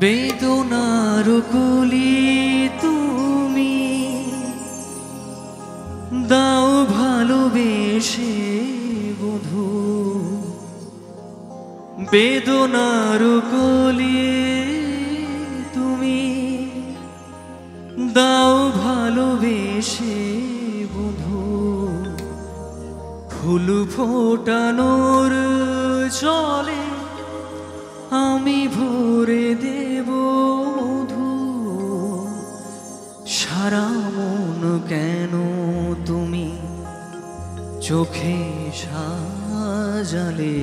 বেদনার কলি তুমি দাও ভালোবেসে বধূ, বেদনার কলি তুমি দাও ভালোবেসে বধূ, ফুল ফোটানোর চলে আমি ভরে দেব মধু। সারা মন কেন তুমি চোখে সাজালে,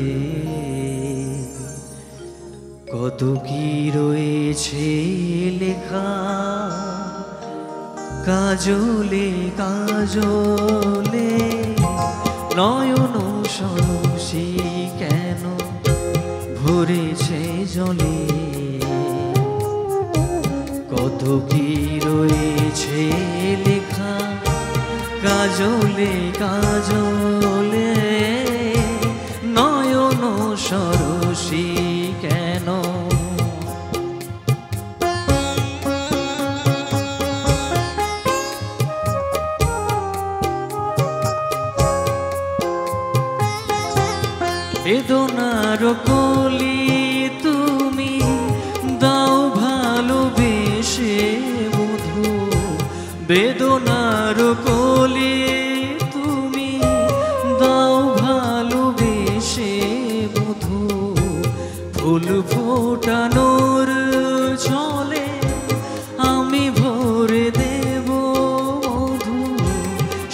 কত কি রয়েছে লেখা কাজলে কাজলে, নয়ন সরসী কেন ভরেছে জলে, কত কি রয়েছে লেখা কাজলে কাজলে, নয়ন সরসী কেন। বেদনার কলি তুমি দাও ভালোবেসে বধূ, বেদনার কলি তুমি দাও ভালোবেসে বধূ, ফুল ফোটানোর চলে আমি ভরে দেব মধু।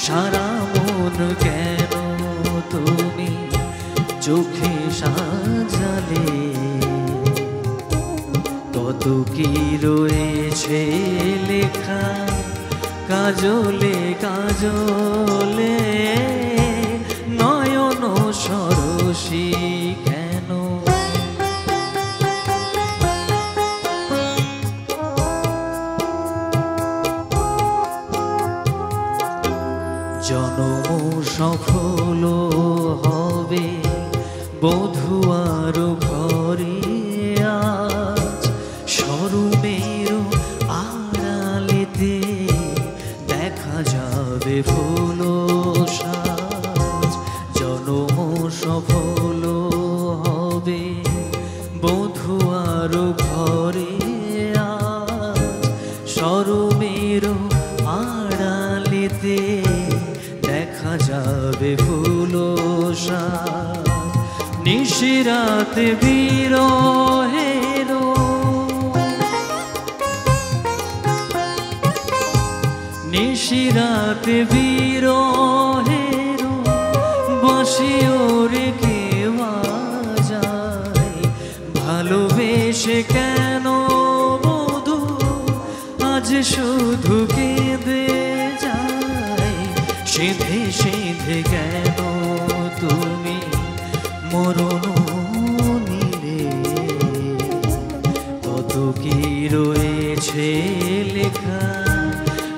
সারা মন কেন তুমি চোখে সাজালে, কত কি রয়েছে লেখা কাজলে কাজলে, নয়ন সরসী কেন। জনম সফল হবে বধূ আর ঘরে আজ, শরমের আড়ালেতে দেখা যাবে ফুল সাজ। জনম সফল হবে বধূ আর ঘরে আজ, শরমের আড়ালেতে দেখা যাবে ফুল সাজ। নিশিরাতে বিরহের নিশিরাতে বিরহের বাঁশি ওরে কেওয়া যায়, ভালোবেসে কেন বধূ আজ শুধু কেঁদে যায়। সেধে সেধে কেন তুমি মরণ নিলে, কত কি রয়েছে লেখা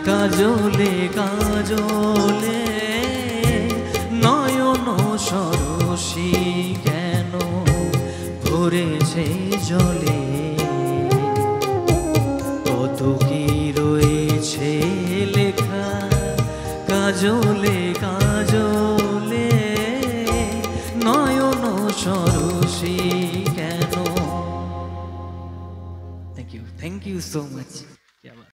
কাজলে কাজলে, নয়ন সরসী কেন ভরেছে জলে, কত কি রয়েছে লেখা কাজলে কাজলে, নয়ন সরসী কেন। Thank you so much.